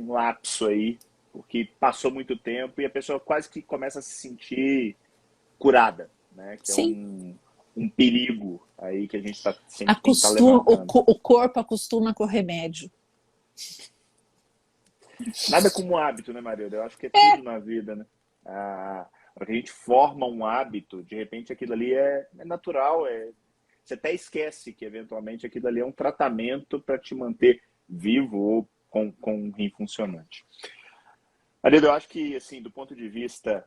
lapso aí, porque passou muito tempo e a pessoa quase que começa a se sentir curada, né? Que é Sim. um perigo aí que a gente sempre tem que estar levantando. O corpo acostuma com o remédio. Nada como hábito, né, Marilda? Eu acho que é tudo na vida, né? Para que a gente forma um hábito, de repente aquilo ali é natural, você até esquece que eventualmente aquilo ali é um tratamento para te manter vivo ou com um rim funcionante. Marilda, eu acho que, assim, do ponto de vista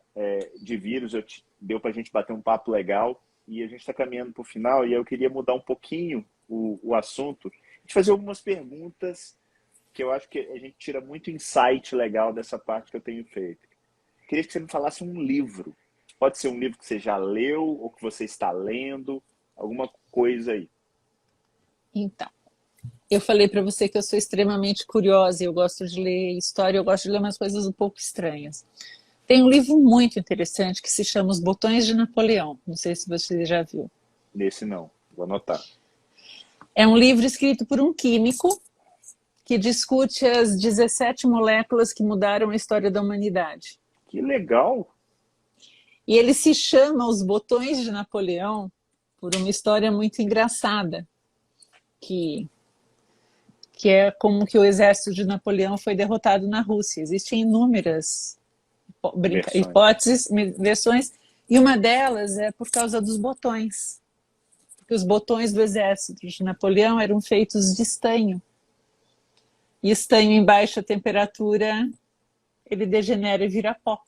de vírus, deu para a gente bater um papo legal e a gente está caminhando para o final e eu queria mudar um pouquinho o assunto e te fazer algumas perguntas que eu acho que a gente tira muito insight legal dessa parte que eu tenho feito. Queria que você me falasse um livro. Pode ser um livro que você já leu ou que você está lendo, alguma coisa aí. Então, eu falei para você que eu sou extremamente curiosa, eu gosto de ler história, eu gosto de ler umas coisas um pouco estranhas. Tem um livro muito interessante que se chama Os Botões de Napoleão. Não sei se você já viu. Nesse não, vou anotar. É um livro escrito por um químico que discute as 17 moléculas que mudaram a história da humanidade. Que legal! E ele se chama Os Botões de Napoleão por uma história muito engraçada, que é como que o exército de Napoleão foi derrotado na Rússia. Existem inúmeras hipóteses, versões, e uma delas é por causa dos botões. Porque os botões do exército de Napoleão eram feitos de estanho. E estanho em baixa temperatura, ele degenera e vira pó.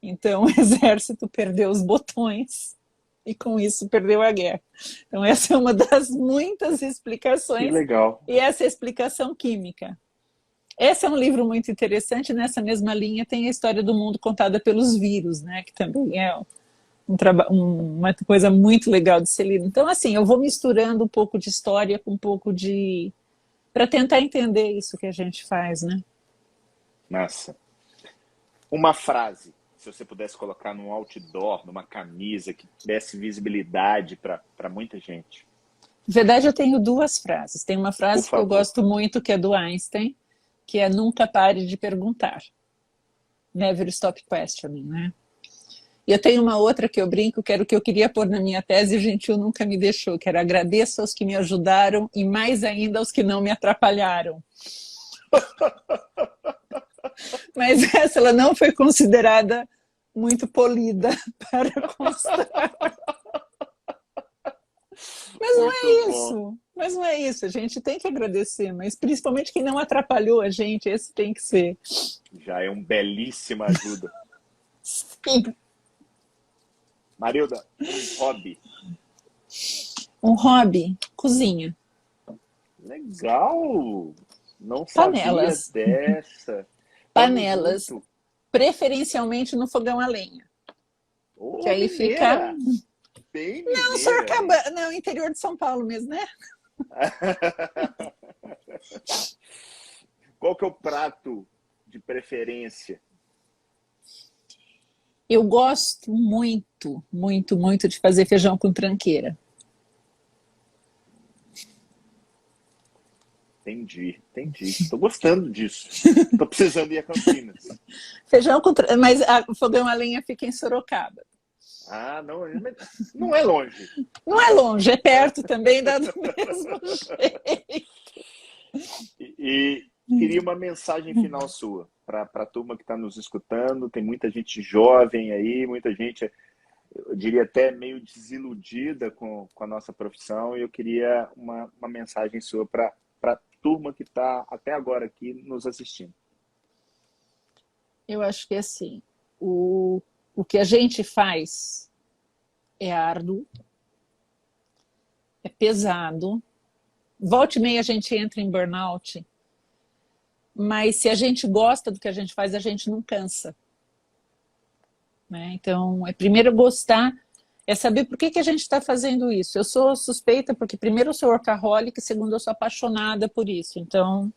Então o exército perdeu os botões e com isso perdeu a guerra. Então essa é uma das muitas explicações. Que legal. E essa é a explicação química. Esse é um livro muito interessante. Nessa mesma linha tem a história do mundo contada pelos vírus, né? Que também é uma coisa muito legal de ser lido. Então, assim, eu vou misturando um pouco de história com um pouco de... para tentar entender isso que a gente faz, né? Massa. Uma frase, se você pudesse colocar num outdoor, numa camisa, que desse visibilidade para muita gente. Na verdade, eu tenho duas frases. Tem uma frase que eu gosto muito, que é do Einstein, que é nunca pare de perguntar. Never stop questioning, né? E eu tenho uma outra que eu brinco, que era o que eu queria pôr na minha tese e o Gentil nunca me deixou, que era agradeço aos que me ajudaram e mais ainda aos que não me atrapalharam. Mas essa ela não foi considerada muito polida para constar. Mas não é isso. Mas não é isso. A gente tem que agradecer, mas principalmente quem não atrapalhou a gente, esse tem que ser. Já é uma belíssima ajuda. Sim. Marilda, um hobby. Um hobby? Cozinha. Legal! Não Panelas. sabia dessa. Panelas. Preferencialmente no fogão a lenha. Oh, que aí mineira. fica... Bem não, Sorocaba, não, interior de São Paulo mesmo, né? Qual que é o prato de preferência? Eu gosto muito, muito, muito de fazer feijão com tranqueira. Entendi. Estou gostando disso. Estou precisando ir a Campinas. Feijão com mas o fogão a lenha fica em Sorocaba. Ah, não é longe. Não é longe, é perto também, dá do mesmo jeito. E queria uma mensagem final sua para a turma que está nos escutando. Tem muita gente jovem aí, muita gente, eu diria até meio desiludida com a nossa profissão. E eu queria uma mensagem sua para a turma que está até agora aqui nos assistindo. Eu acho que assim, o que a gente faz é árduo, é pesado. Volta e meia a gente entra em burnout, mas se a gente gosta do que a gente faz, a gente não cansa. Né? Então, é primeiro gostar, é saber por que a gente está fazendo isso. Eu sou suspeita porque, primeiro, eu sou workaholic, e segundo, eu sou apaixonada por isso. Então,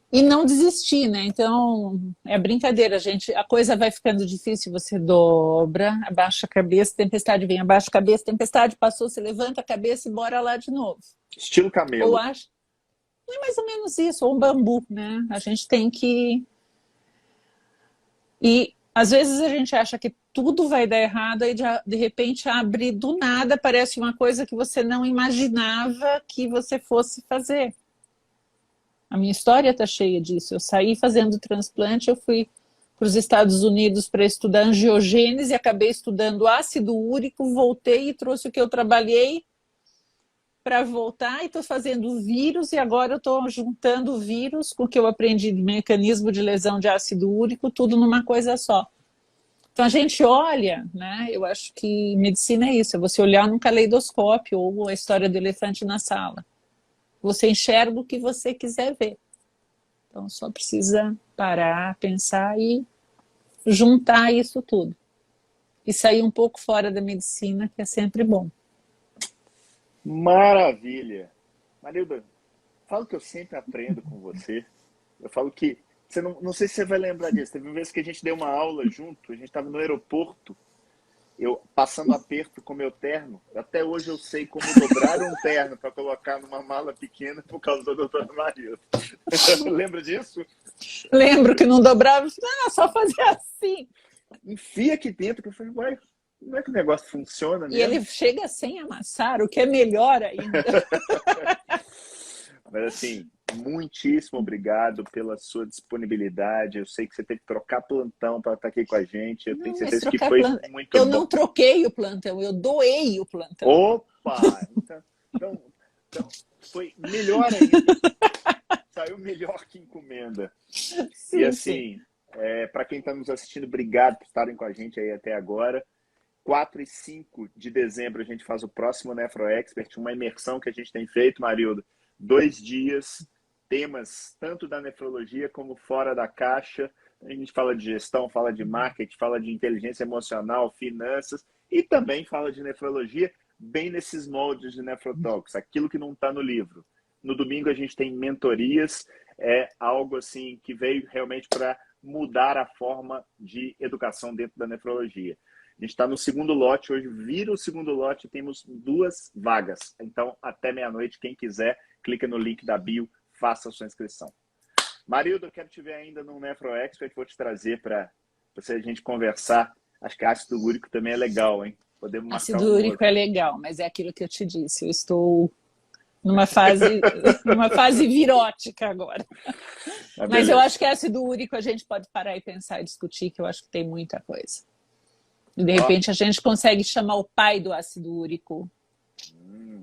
e não desistir, né? Então, é brincadeira, gente. A coisa vai ficando difícil, você dobra, abaixa a cabeça, tempestade vem, abaixa a cabeça, tempestade passou, você levanta a cabeça e bora lá de novo. Estilo camelo. Ou acho, não é mais ou menos isso, ou um bambu, né? A gente tem que... E às vezes a gente acha que tudo vai dar errado e de repente abre do nada, parece uma coisa que você não imaginava que você fosse fazer. A minha história está cheia disso. Eu saí fazendo transplante, eu fui para os Estados Unidos para estudar angiogênese, acabei estudando ácido úrico, voltei e trouxe o que eu trabalhei para voltar, e estou fazendo vírus, e agora eu estou juntando vírus com o que eu aprendi de mecanismo de lesão de ácido úrico, tudo numa coisa só. Então a gente olha, né? Eu acho que medicina é isso, é você olhar num caleidoscópio, ou a história do elefante na sala. Você enxerga o que você quiser ver. Então só precisa parar, pensar e juntar isso tudo. E sair um pouco fora da medicina, que é sempre bom. Maravilha! Marilda, falo que eu sempre aprendo com você. Eu falo que, você não sei se você vai lembrar disso, teve uma vez que a gente deu uma aula junto, a gente estava no aeroporto, eu passando aperto com meu terno. Até hoje eu sei como dobrar um terno para colocar numa mala pequena por causa da doutora Marilda. Lembra disso? Lembro que não dobrava, só fazer assim. Enfia aqui dentro, que eu falei, uai, como é que o negócio funciona mesmo? E ele chega sem amassar, o que é melhor ainda. Mas assim, muitíssimo obrigado pela sua disponibilidade. Eu sei que você teve que trocar plantão para estar aqui com a gente. Eu tenho certeza que foi muito bom. Eu não troquei o plantão, eu doei o plantão. Opa! Então foi melhor ainda. Saiu melhor que encomenda. Sim, e assim, para quem está nos assistindo, obrigado por estarem com a gente aí até agora. 4 e 5 de dezembro a gente faz o próximo NefroExpert, uma imersão que a gente tem feito, Marilda. 2 dias, temas tanto da nefrologia como fora da caixa. A gente fala de gestão, fala de marketing, fala de inteligência emocional, finanças e também fala de nefrologia, bem nesses moldes de Nefrotalks, aquilo que não está no livro. No domingo a gente tem mentorias, é algo assim que veio realmente para mudar a forma de educação dentro da nefrologia. A gente está no segundo lote, hoje vira o segundo lote e temos 2 vagas. Então, até meia-noite, quem quiser, clica no link da bio, faça a sua inscrição. Marilda, eu quero te ver ainda no NefroExpert, vou te trazer para a gente conversar. Acho que ácido úrico também é legal, hein? Podemos marcar ácido úrico é legal, mas é aquilo que eu te disse, eu estou numa fase virótica agora. Mas eu acho que ácido úrico a gente pode parar e pensar e discutir, que eu acho que tem muita coisa. E de repente a gente consegue chamar o pai do ácido úrico.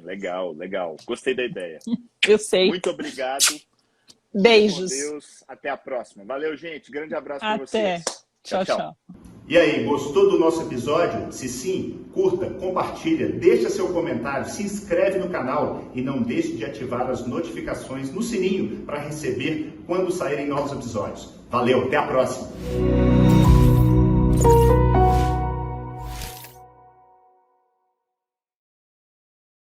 Legal. Gostei da ideia. Eu sei. Muito obrigado. Beijos. Com Deus. Até a próxima. Valeu, gente. Grande abraço para Até. vocês. Tchau. E aí, gostou do nosso episódio? Se sim, curta, compartilha, deixa seu comentário, se inscreve no canal e não deixe de ativar as notificações no sininho para receber quando saírem novos episódios. Valeu, até a próxima!